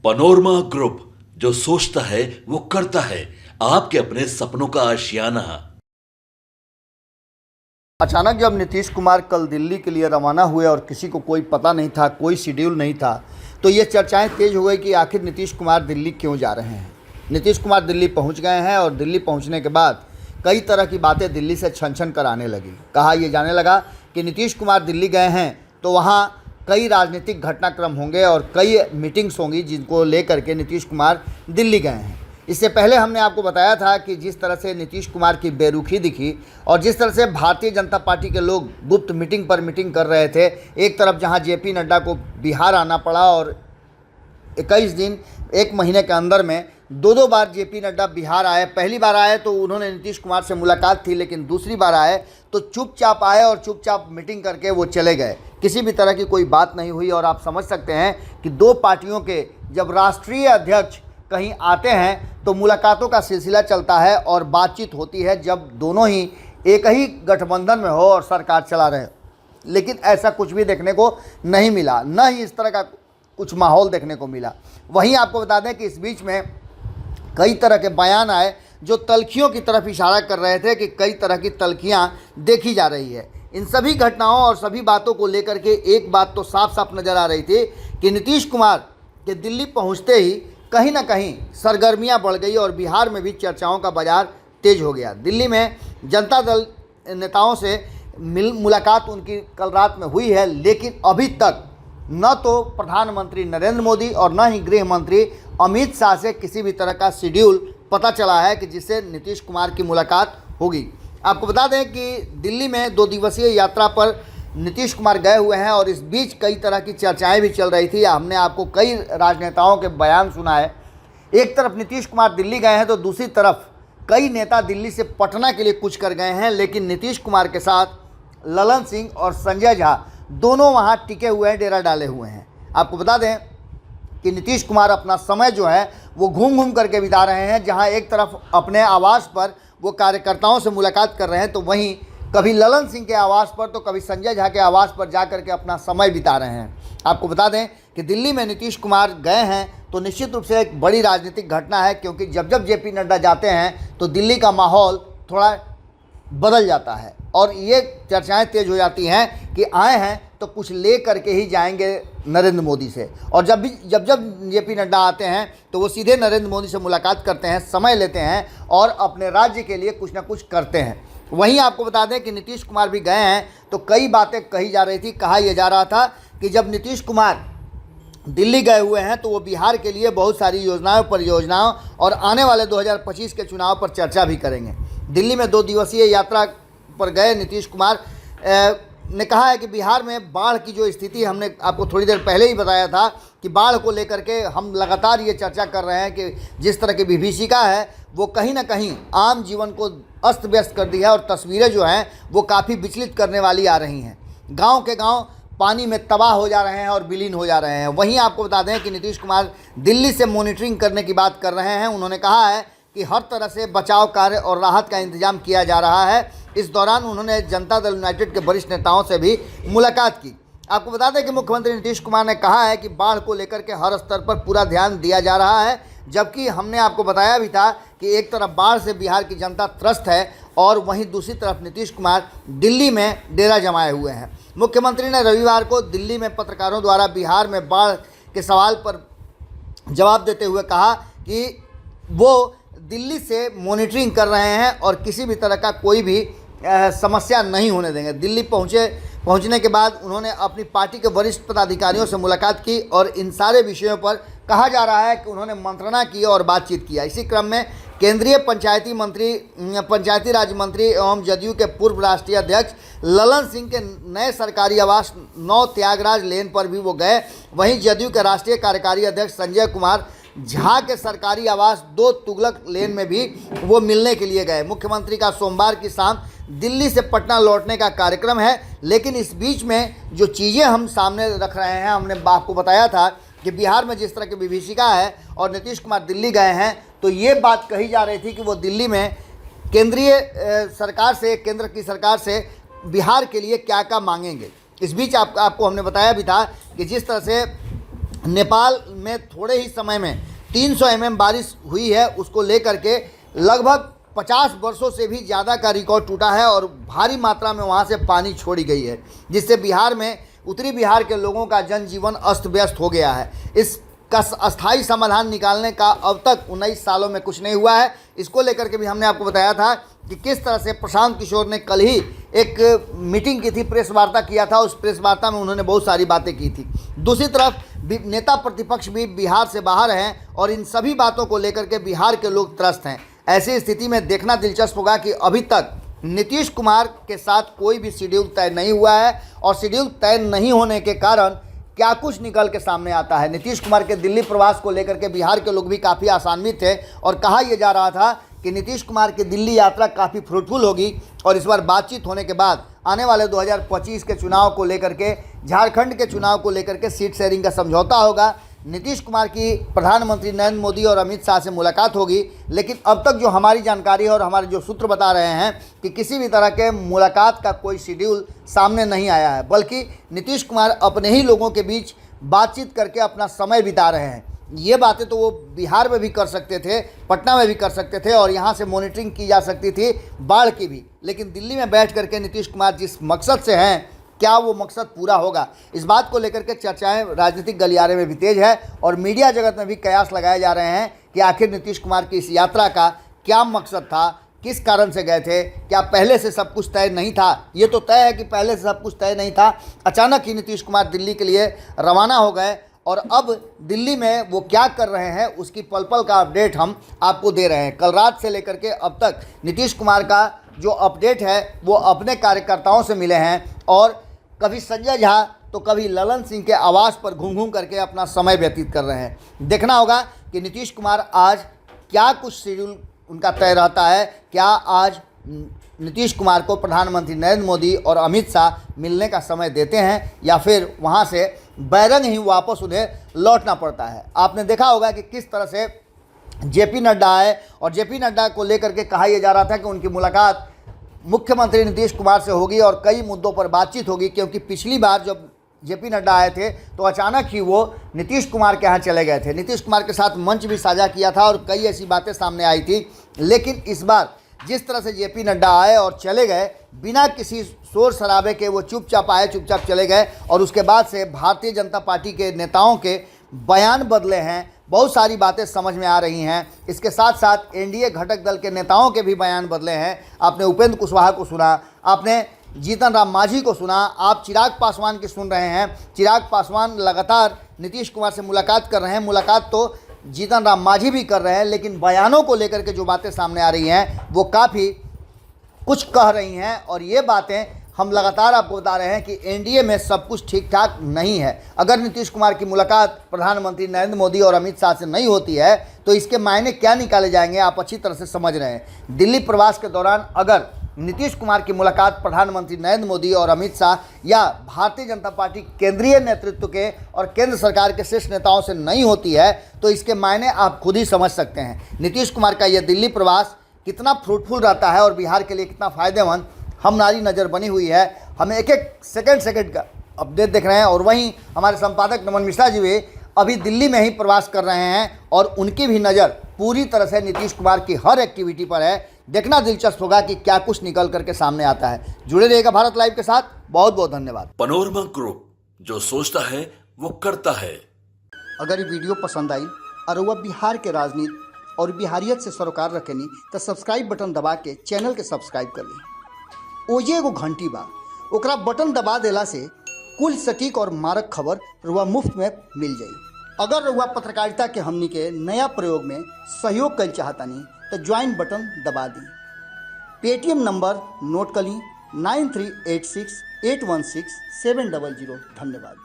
Panorama group, जो सोचता है वो करता है। आपके अपने सपनों का आशियाना। अचानक जब नीतीश कुमार कल दिल्ली के लिए रवाना हुए और किसी को कोई पता नहीं था, कोई शेड्यूल नहीं था, तो ये चर्चाएं तेज हो गई कि आखिर नीतीश कुमार दिल्ली क्यों जा रहे हैं। नीतीश कुमार दिल्ली पहुंच गए हैं और दिल्ली पहुंचने के बाद कई तरह की बातें दिल्ली से छन छन कर आने लगी। कहा यह जाने लगा कि नीतीश कुमार दिल्ली गए हैं तो वहाँ कई राजनीतिक घटनाक्रम होंगे और कई मीटिंग्स होंगी जिनको लेकर के नीतीश कुमार दिल्ली गए हैं। इससे पहले हमने आपको बताया था कि जिस तरह से नीतीश कुमार की बेरुखी दिखी और जिस तरह से भारतीय जनता पार्टी के लोग गुप्त मीटिंग पर मीटिंग कर रहे थे, एक तरफ जहां जेपी नड्डा को बिहार आना पड़ा और 21 दिन, एक महीने के अंदर में दो बार जेपी नड्डा बिहार आए। पहली बार आए तो उन्होंने नीतीश कुमार से मुलाकात थी, लेकिन दूसरी बार आए तो चुपचाप आए और चुपचाप मीटिंग करके वो चले गए। किसी भी तरह की कोई बात नहीं हुई। और आप समझ सकते हैं कि दो पार्टियों के जब राष्ट्रीय अध्यक्ष कहीं आते हैं तो मुलाकातों का सिलसिला चलता है और बातचीत होती है जब दोनों ही एक ही गठबंधन में हो और सरकार चला रहे। लेकिन ऐसा कुछ भी देखने को नहीं मिला, न ही इस तरह का कुछ माहौल देखने को मिला। वहीं आपको बता दें कि इस बीच में कई तरह के बयान आए जो तल्खियों की तरफ इशारा कर रहे थे कि कई तरह की तल्खियां देखी जा रही है। इन सभी घटनाओं और सभी बातों को लेकर के एक बात तो साफ साफ नज़र आ रही थी कि नीतीश कुमार के दिल्ली पहुंचते ही कहीं ना कहीं सरगर्मियां बढ़ गई और बिहार में भी चर्चाओं का बाजार तेज हो गया। दिल्ली में जनता दल नेताओं से मुलाकात उनकी कल रात में हुई है, लेकिन अभी तक न तो प्रधानमंत्री नरेंद्र मोदी और न ही गृह मंत्री अमित शाह से किसी भी तरह का शेड्यूल पता चला है कि जिससे नीतीश कुमार की मुलाकात होगी। आपको बता दें कि दिल्ली में 2 दिवसीय यात्रा पर नीतीश कुमार गए हुए हैं और इस बीच कई तरह की चर्चाएं भी चल रही थी। हमने आपको कई राजनेताओं के बयान सुनाए। एक तरफ नीतीश कुमार दिल्ली गए हैं तो दूसरी तरफ कई नेता दिल्ली से पटना के लिए कूच कर गए हैं, लेकिन नीतीश कुमार के साथ ललन सिंह और संजय झा दोनों वहां टिके हुए हैं, डेरा डाले हुए हैं। आपको बता दें कि नीतीश कुमार अपना समय जो है वो घूम घूम करके बिता रहे हैं। जहां एक तरफ अपने आवास पर वो कार्यकर्ताओं से मुलाकात कर रहे हैं तो वहीं कभी ललन सिंह के आवास पर तो कभी संजय झा के आवास पर जा करके अपना समय बिता रहे हैं। आपको बता दें कि दिल्ली में नीतीश कुमार गए हैं तो निश्चित रूप से एक बड़ी राजनीतिक घटना है, क्योंकि जब जब जेपी नड्डा जाते हैं तो दिल्ली का माहौल थोड़ा बदल जाता है और ये चर्चाएं तेज हो जाती हैं कि आए हैं तो कुछ ले करके ही जाएंगे नरेंद्र मोदी से। और जब जेपी नड्डा आते हैं तो वो सीधे नरेंद्र मोदी से मुलाकात करते हैं, समय लेते हैं और अपने राज्य के लिए कुछ ना कुछ करते हैं। वहीं आपको बता दें कि नीतीश कुमार भी गए हैं तो कई बातें कही जा रही थी। कहा यह जा रहा था कि जब नीतीश कुमार दिल्ली गए हुए हैं तो वो बिहार के लिए बहुत सारी योजनाओं, परियोजनाओं और आने वाले 2025 के चुनाव पर चर्चा भी करेंगे। दिल्ली में 2 दिवसीय यात्रा पर गए नीतीश कुमार ने कहा है कि बिहार में बाढ़ की जो स्थिति, हमने आपको थोड़ी देर पहले ही बताया था कि बाढ़ को लेकर के हम लगातार ये चर्चा कर रहे हैं कि जिस तरह की विभीषिका है वो कहीं ना कहीं आम जीवन को अस्त व्यस्त कर दी है और तस्वीरें जो हैं वो काफ़ी विचलित करने वाली आ रही हैं। गांव के गांव पानी में तबाह हो जा रहे हैं और विलीन हो जा रहे हैं। वहीं आपको बता दें कि नीतीश कुमार दिल्ली से मॉनिटरिंग करने की बात कर रहे हैं। उन्होंने कहा है कि हर तरह से बचाव कार्य और राहत का इंतजाम किया जा रहा है। इस दौरान उन्होंने जनता दल यूनाइटेड के वरिष्ठ नेताओं से भी मुलाकात की। आपको बता दें कि मुख्यमंत्री नीतीश कुमार ने कहा है कि बाढ़ को लेकर के हर स्तर पर पूरा ध्यान दिया जा रहा है, जबकि हमने आपको बताया भी था कि एक तरफ बाढ़ से बिहार की जनता त्रस्त है और वहीं दूसरी तरफ नीतीश कुमार दिल्ली में डेरा जमाए हुए हैं। मुख्यमंत्री ने रविवार को दिल्ली में पत्रकारों द्वारा बिहार में बाढ़ के सवाल पर जवाब देते हुए कहा कि वो दिल्ली से मॉनिटरिंग कर रहे हैं और किसी भी तरह का कोई भी समस्या नहीं होने देंगे। दिल्ली पहुंचने के बाद उन्होंने अपनी पार्टी के वरिष्ठ पदाधिकारियों से मुलाकात की और इन सारे विषयों पर कहा जा रहा है कि उन्होंने मंत्रणा की और बातचीत किया। इसी क्रम में केंद्रीय पंचायती राज मंत्री एवं जदयू के पूर्व राष्ट्रीय अध्यक्ष ललन सिंह के नए सरकारी आवास 9 त्यागराज लेन पर भी वो गए। वहीं जदयू के राष्ट्रीय कार्यकारी अध्यक्ष संजय कुमार झा के सरकारी आवास 2 तुगलक लेन में भी वो मिलने के लिए गए। मुख्यमंत्री का सोमवार की शाम दिल्ली से पटना लौटने का कार्यक्रम है, लेकिन इस बीच में जो चीज़ें हम सामने रख रहे हैं, हमने आपको बताया था कि बिहार में जिस तरह की विभीषिका है और नीतीश कुमार दिल्ली गए हैं तो ये बात कही जा रही थी कि वो दिल्ली में केंद्रीय सरकार से, केंद्र की सरकार से बिहार के लिए क्या क्या मांगेंगे। इस बीच आपको हमने बताया भी था कि जिस तरह से नेपाल में थोड़े ही समय में 300 mm बारिश हुई है, उसको लेकर के लगभग 50 वर्षों से भी ज़्यादा का रिकॉर्ड टूटा है और भारी मात्रा में वहाँ से पानी छोड़ी गई है, जिससे बिहार में उत्तरी बिहार के लोगों का जनजीवन अस्त व्यस्त हो गया है। इसका अस्थायी समाधान निकालने का अब तक 19 सालों में कुछ नहीं हुआ है। इसको लेकर के भी हमने आपको बताया था कि किस तरह से प्रशांत किशोर ने कल ही एक मीटिंग की थी, प्रेस वार्ता किया था। उस प्रेस वार्ता में उन्होंने बहुत सारी बातें की थी। दूसरी तरफ नेता प्रतिपक्ष भी बिहार से बाहर हैं और इन सभी बातों को लेकर के बिहार के लोग त्रस्त हैं। ऐसी स्थिति में देखना दिलचस्प होगा कि अभी तक नीतीश कुमार के साथ कोई भी शेड्यूल तय नहीं हुआ है और शेड्यूल तय नहीं होने के कारण क्या कुछ निकल के सामने आता है। नीतीश कुमार के दिल्ली प्रवास को लेकर के बिहार के लोग भी काफ़ी आशान्वित थे और कहा यह जा रहा था कि नीतीश कुमार की दिल्ली यात्रा काफ़ी फ्रूटफुल होगी और इस बार बातचीत होने के बाद आने वाले 2025 के चुनाव को लेकर के, झारखंड के चुनाव को लेकर के सीट शेयरिंग का समझौता होगा। नीतीश कुमार की प्रधानमंत्री नरेंद्र मोदी और अमित शाह से मुलाकात होगी, लेकिन अब तक जो हमारी जानकारी है और हमारे जो सूत्र बता रहे हैं कि किसी भी तरह के मुलाकात का कोई शेड्यूल सामने नहीं आया है, बल्कि नीतीश कुमार अपने ही लोगों के बीच बातचीत करके अपना समय बिता रहे हैं। ये बातें तो वो बिहार में भी कर सकते थे, पटना में भी कर सकते थे और यहाँ से मॉनिटरिंग की जा सकती थी बाढ़ की भी, लेकिन दिल्ली में बैठ करके नीतीश कुमार जिस मकसद से हैं, क्या वो मकसद पूरा होगा? इस बात को लेकर के चर्चाएं राजनीतिक गलियारे में भी तेज है और मीडिया जगत में भी कयास लगाए जा रहे हैं कि आखिर नीतीश कुमार की इस यात्रा का क्या मकसद था, किस कारण से गए थे, क्या पहले से सब कुछ तय नहीं था? ये तो तय है कि पहले से सब कुछ तय नहीं था, अचानक ही नीतीश कुमार दिल्ली के लिए रवाना हो गए और अब दिल्ली में वो क्या कर रहे हैं उसकी पल पल का अपडेट हम आपको दे रहे हैं। कल रात से लेकर के अब तक नीतीश कुमार का जो अपडेट है वो अपने कार्यकर्ताओं से मिले हैं और कभी संजय झा तो कभी ललन सिंह के आवास पर घूम घूम करके अपना समय व्यतीत कर रहे हैं। देखना होगा कि नीतीश कुमार आज क्या कुछ शेड्यूल उनका तय रहता है। क्या आज नीतीश कुमार को प्रधानमंत्री नरेंद्र मोदी और अमित शाह मिलने का समय देते हैं या फिर वहां से बैरंग ही वापस उन्हें लौटना पड़ता है। आपने देखा होगा कि किस तरह से जेपी नड्डा आए और जेपी नड्डा को लेकर के कहा यह जा रहा था कि उनकी मुलाकात मुख्यमंत्री नीतीश कुमार से होगी और कई मुद्दों पर बातचीत होगी, क्योंकि पिछली बार जब जेपी नड्डा आए थे तो अचानक ही वो नीतीश कुमार के यहाँ चले गए थे। नीतीश कुमार के साथ मंच भी साझा किया था और कई ऐसी बातें सामने आई थी, लेकिन इस बार जिस तरह से जेपी नड्डा आए और चले गए बिना किसी शोर शराबे के, वो चुपचाप आए चुपचाप चले गए और उसके बाद से भारतीय जनता पार्टी के नेताओं के बयान बदले हैं, बहुत सारी बातें समझ में आ रही हैं। इसके साथ साथ एनडीए घटक दल के नेताओं के भी बयान बदले हैं। आपने उपेंद्र कुशवाहा को सुना, आपने जीतन राम मांझी को सुना, आप चिराग पासवान की सुन रहे हैं। चिराग पासवान लगातार नीतीश कुमार से मुलाकात कर रहे हैं, मुलाकात तो जीतन राम मांझी भी कर रहे हैं, लेकिन बयानों को लेकर के जो बातें सामने आ रही हैं वो काफ़ी कुछ कह रही हैं और ये बातें हम लगातार आपको बता रहे हैं कि एनडीए में सब कुछ ठीक ठाक नहीं है। अगर नीतीश कुमार की मुलाकात प्रधानमंत्री नरेंद्र मोदी और अमित शाह से नहीं होती है तो इसके मायने क्या निकाले जाएंगे, आप अच्छी तरह से समझ रहे हैं। दिल्ली प्रवास के दौरान अगर नीतीश कुमार की मुलाकात प्रधानमंत्री नरेंद्र मोदी और अमित शाह या भारतीय जनता पार्टी केंद्रीय नेतृत्व के और केंद्र सरकार के शीर्ष नेताओं से नहीं होती है तो इसके मायने आप खुद ही समझ सकते हैं। नीतीश कुमार का यह दिल्ली प्रवास कितना फ्रूटफुल रहता है और बिहार के लिए कितना फ़ायदेमंद हमारी नज़र बनी हुई है। हमें एक एक सेकंड का अपडेट देख रहे हैं और वहीं हमारे संपादक नमन मिश्रा जी भी अभी दिल्ली में ही प्रवास कर रहे हैं और उनकी भी नज़र पूरी तरह से नीतीश कुमार की हर एक्टिविटी पर है। देखना दिलचस्प होगा कि क्या कुछ निकल करके सामने आता है। जुड़े रहिएगा भारत लाइव के साथ। बहुत बहुत धन्यवाद। पनोरमा ग्रुप, जो सोचता है वो करता है। अगर ये वीडियो पसंद आई और वह बिहार के राजनीति और बिहारियत से सरोकार रखेनी तो सब्सक्राइब बटन दबा के चैनल के सब्सक्राइब कर ली। ओजे एगो घंटी बा, ओकरा बटन दबा देला से कुल सटीक और मारक खबर रुआ मुफ्त में मिल जाई। अगर रुआ पत्रकारिता के हमनी के नया प्रयोग में सहयोग कर चाहतानी तो ज्वाइन बटन दबा दी। पेटीएम नंबर नोट कर ली 9386816700। धन्यवाद।